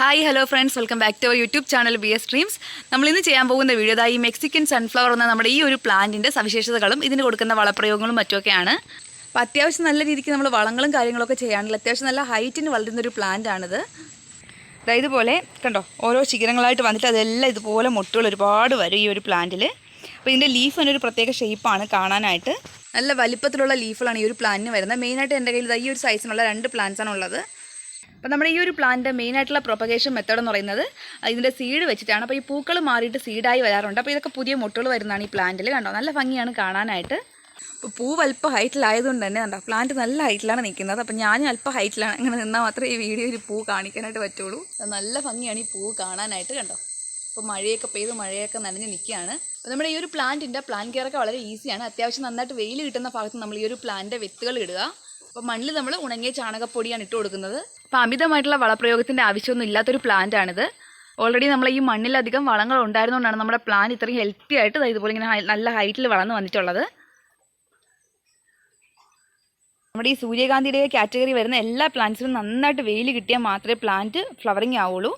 Hi hello friends, welcome back to our YouTube channel BS Dreams. നമ്മളിന്ന് ചെയ്യാൻ പോകുന്ന video ഈ മെക്സിക്കൻ സൺഫ്ലവർ എന്ന നമ്മുടെ ഈ ഒരു പ്ലാന്റിൻ്റെ സവിശേഷതകളും ഇതിന് കൊടുക്കുന്ന വളപ്രയോഗങ്ങളും മറ്റുമൊക്കെയാണ്. അപ്പോൾ അത്യാവശ്യം നല്ല രീതിക്ക് നമ്മൾ വളങ്ങളും കാര്യങ്ങളൊക്കെ ചെയ്യാനുള്ള അത്യാവശ്യം നല്ല ഹൈറ്റിന് വളരുന്നൊരു പ്ലാന്റാണിത്. അതായത് ഇതുപോലെ കണ്ടോ, ഓരോ ശിഖരങ്ങളായിട്ട് വന്നിട്ട് അതെല്ലാം ഇതുപോലെ മുട്ടുകൾ ഒരുപാട് വരും ഈ ഒരു പ്ലാന്റിൽ. അപ്പോൾ ഇതിൻ്റെ ലീഫിന് ഒരു പ്രത്യേക ഷേപ്പാണ് കാണാനായിട്ട്. നല്ല വലിപ്പത്തിലുള്ള ലീഫുകളാണ് ഈ ഒരു പ്ലാന്റിന് വരുന്നത്. മെയിനായിട്ട് എൻ്റെ കയ്യിൽ ഈ ഒരു സൈസിനുള്ള 2 പ്ലാന്റ്സാണ് ഉള്ളത്. അപ്പോൾ നമ്മുടെ ഈ ഒരു പ്ലാന്റ് മെയിനായിട്ടുള്ള പ്രൊപ്പഗേഷൻ മെത്തേഡ് എന്ന് പറയുന്നത് ഇതിൻ്റെ സീഡ് വെച്ചിട്ടാണ്. അപ്പോൾ ഈ പൂക്കൾ മാറിയിട്ട് സീഡായി വരാറുണ്ട്. അപ്പോൾ ഇതൊക്കെ പുതിയ മുട്ടുകൾ വരുന്നതാണ് ഈ പ്ലാന്റിൽ. കണ്ടോ, നല്ല ഭംഗിയാണ് കാണാനായിട്ട്. അപ്പോൾ പൂ അല്പം ഹൈറ്റിലായതുകൊണ്ട് തന്നെ കണ്ടോ, പ്ലാന്റ് നല്ല ഹൈറ്റിലാണ് നിൽക്കുന്നത്. അപ്പോൾ ഞാനും അല്പം ഹൈറ്റിലാണ്, അങ്ങനെ നിന്നാൽ മാത്രമേ ഈ വീഡിയോയിൽ പൂ കാണിക്കാനായിട്ട് പറ്റുള്ളൂ. നല്ല ഭംഗിയാണ് ഈ പൂ കാണാനായിട്ട്. കണ്ടോ, അപ്പോൾ മഴയൊക്കെ പെയ്ത് മഴയൊക്കെ നനഞ്ഞ് നിൽക്കുകയാണ്. അപ്പോൾ നമ്മുടെ ഈ ഒരു പ്ലാന്റിൻ്റെ പ്ലാന്റ് കെയറൊക്കെ വളരെ ഈസിയാണ്. അത്യാവശ്യം നന്നായിട്ട് വെയിൽ കിട്ടുന്ന ഭാഗത്ത് നമ്മൾ ഈ ഒരു പ്ലാന്റിൻ്റെ വിത്തുകൾ ഇടുക. അപ്പോൾ മണ്ണിൽ നമ്മൾ ഉണങ്ങിയ ചാണകപ്പൊടിയാണ് ഇട്ട് കൊടുക്കുന്നത്. അപ്പോൾ അമിതമായിട്ടുള്ള വളപ്രയോഗത്തിൻ്റെ ആവശ്യമൊന്നും ഇല്ലാത്തൊരു പ്ലാന്റാണിത്. ഓൾറെഡി നമ്മൾ ഈ മണ്ണിലധികം വളങ്ങൾ ഉണ്ടായിരുന്നുകൊണ്ടാണ് നമ്മുടെ പ്ലാന്റ് ഇത്രയും ഹെൽത്തി ആയിട്ട് ഇതുപോലെ ഇങ്ങനെ നല്ല ഹൈറ്റിൽ വളർന്നു വന്നിട്ടുള്ളത്. നമ്മുടെ ഈ സൂര്യകാന്തിയുടെ കാറ്റഗറി വരുന്ന എല്ലാ പ്ലാന്റ്സിനും നന്നായിട്ട് വെയിൽ കിട്ടിയാൽ മാത്രമേ പ്ലാന്റ് ഫ്ലവറിങ് ആവുള്ളൂ.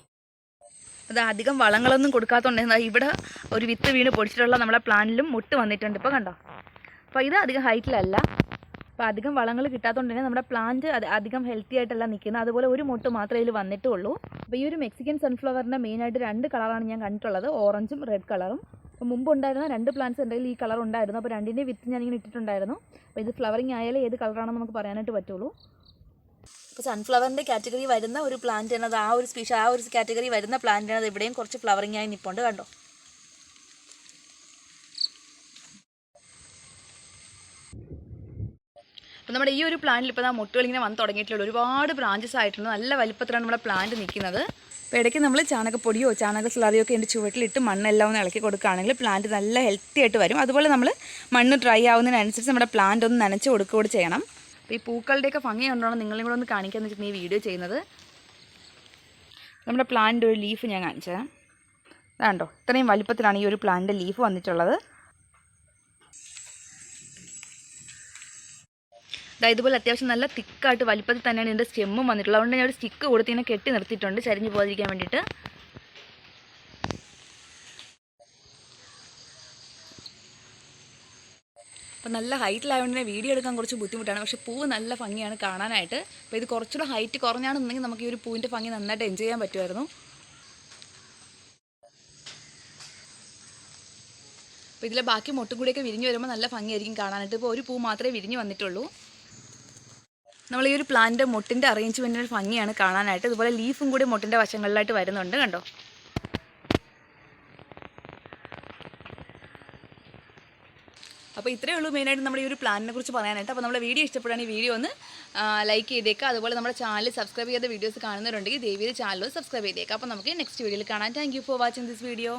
അത് അധികം വളങ്ങളൊന്നും കൊടുക്കാത്തതുകൊണ്ട് ഇവിടെ ഒരു വിത്ത് വീണ് പൊടിച്ചിട്ടുള്ള നമ്മുടെ പ്ലാന്റിലും മുട്ട് വന്നിട്ടുണ്ട്. ഇപ്പോൾ കണ്ടോ, അപ്പോൾ ഇത് അധികം ഹൈറ്റിലല്ല. അപ്പോൾ അധികം വളങ്ങൾ കിട്ടാത്തതുകൊണ്ട് തന്നെ നമ്മുടെ പ്ലാന്റ് അധികം ഹെൽത്തി ആയിട്ടല്ല നിൽക്കുന്നത്. അതുപോലെ ഒരു മുട്ട് മാത്രമേ ഇതിൽ വന്നിട്ടുള്ളൂ. അപ്പോൾ ഈ ഒരു മെക്സിക്കൻ സൺഫ്ലവറിൻ്റെ മെയിനായിട്ട് 2 കളറാണ് ഞാൻ കണ്ടിട്ടുള്ളത്, ഓറഞ്ചും റെഡ് കളറും. അപ്പോൾ മുമ്പ് ഉണ്ടായിരുന്ന 2 പ്ലാന്റ്സ് എൻ്റെ കയ്യിൽ ഈ കളർ ഉണ്ടായിരുന്നു. അപ്പോൾ 2ൻ്റെ വിത്ത് ഞാനിങ്ങനെ ഇട്ടിട്ടുണ്ടായിരുന്നു. അപ്പോൾ ഇത് ഫ്ലവറിങ് ആയാലേ ഏത് കളറാണെന്ന് നമുക്ക് പറയാനായിട്ട് പറ്റുള്ളൂ. അപ്പോൾ സൺഫ്ലവറിൻ്റെ കാറ്റഗറി വരുന്ന ഒരു പ്ലാന്റ് എന്നത് ആ ഒരു കാറ്റഗറി വരുന്ന പ്ലാന്റ് എന്നത് ഇവിടെയും കുറച്ച് ഫ്ലവറിങ് ആയി നിൽപ്പുണ്ട്. കണ്ടോ, അപ്പോൾ നമ്മുടെ ഈ ഒരു പ്ലാന്റിൽ ഇപ്പോൾ മുട്ടുകൾ ഇങ്ങനെ വന്ന് തുടങ്ങിയിട്ടുള്ള ഒരുപാട് ബ്രാഞ്ചസ് ആയിട്ടുണ്ട്. നല്ല വലിപ്പത്തിലാണ് നമ്മുടെ പ്ലാന്റ് നിൽക്കുന്നത്. അപ്പോൾ ഇടയ്ക്ക് നമ്മൾ ചാണകപ്പൊടിയോ ചാണക സ്ലറിയോ ഒക്കെ എൻ്റെ ചുവട്ടിലിട്ട് മണ്ണെല്ലാം ഒന്ന് ഇളക്കി കൊടുക്കുകയാണെങ്കിൽ പ്ലാന്റ് നല്ല ഹെൽത്തി ആയിട്ട് വരും. അതുപോലെ നമ്മൾ മണ്ണ് ഡ്രൈ ആവുന്നതിനനുസരിച്ച് നമ്മുടെ പ്ലാന്റ് ഒന്ന് നനച്ച് കൊടുക്കുകയോട് ചെയ്യണം. അപ്പോൾ ഈ പൂക്കളുടെയൊക്കെ ഭംഗി കൊണ്ടാണ് നിങ്ങളും കൂടെ ഒന്ന് കാണിക്കാമെന്ന് വെച്ചിട്ട് ഈ വീഡിയോ ചെയ്യുന്നത്. നമ്മുടെ പ്ലാന്റിൻ്റെ ഒരു ലീഫ് ഞാൻ കാണിച്ചു തരാം. അതാണ്ടോ, ഇത്രയും വലിപ്പത്തിലാണ് ഈ ഒരു പ്ലാന്റിൻ്റെ ലീഫ് വന്നിട്ടുള്ളത്. ഇതുപോലെ അത്യാവശ്യം നല്ല തിക്കായിട്ട് വലിപ്പത്തിൽ തന്നെയാണ് ഇതിൻ്റെ സ്റ്റെമ്മും വന്നിട്ടുള്ളത്. അതുകൊണ്ട് ഞാൻ ഒരു സ്റ്റിക്ക് കൊടുത്ത് ഇങ്ങനെ കെട്ടി നിർത്തിയിട്ടുണ്ട്, ചരിഞ്ഞ് പോകാതിരിക്കാൻ വേണ്ടിയിട്ട്. അപ്പോൾ നല്ല ഹൈറ്റിലായതുകൊണ്ട് തന്നെ വീഡിയോ എടുക്കാൻ കുറച്ച് ബുദ്ധിമുട്ടാണ്. പക്ഷേ പൂവ് നല്ല ഭംഗിയാണ് കാണാനായിട്ട്. അപ്പോൾ ഇത് കുറച്ചുകൂടെ ഹൈറ്റ് കുറഞ്ഞാണെന്നുണ്ടെങ്കിൽ നമുക്ക് ഈ ഒരു പൂവിൻ്റെ ഭംഗി നന്നായിട്ട് എൻജോയ് ചെയ്യാൻ പറ്റുമായിരുന്നു. അപ്പോൾ ഇതിലെ ബാക്കി മുട്ടും കൂടിയൊക്കെ വിരിഞ്ഞ് വരുമ്പോൾ നല്ല ഭംഗിയായിരിക്കും കാണാനായിട്ട്. ഇപ്പോൾ ഒരു പൂ മാത്രമേ വിരിഞ്ഞ് വന്നിട്ടുള്ളൂ. നമ്മൾ ഈ ഒരു പ്ലാന്റിൻ്റെ മുട്ടിൻ്റെ അറേഞ്ച്മെൻറ്റിന് ഭംഗിയാണ് കാണാനായിട്ട്. അതുപോലെ ലീഫും കൂടി മുട്ടിൻ്റെ വശങ്ങളിലായിട്ട് വരുന്നുണ്ട്. കണ്ടോ, അപ്പോൾ ഇത്രയേ ഉള്ളൂ മെയിനായിട്ട് നമ്മുടെ ഈ ഒരു പ്ലാന്റിനെ കുറിച്ച് പറയാനായിട്ട്. അപ്പോൾ നമ്മുടെ വീഡിയോ ഇഷ്ടപ്പെടുകയാണെങ്കിൽ വീഡിയോ ഒന്ന് ലൈക്ക് ചെയ്തേക്കുക. അതുപോലെ നമ്മുടെ ചാനൽ സബ്സ്ക്രൈബ് ചെയ്ത വീഡിയോസ് കാണുന്നവരുണ്ടെങ്കിൽ ദയവേത് ചാനൽ സബ്സ്ക്രൈബ് ചെയ്തേക്കുക. അപ്പോൾ നമുക്ക് നെക്സ്റ്റ് വീഡിയോയിൽ കാണാം. Thank you for watching this video.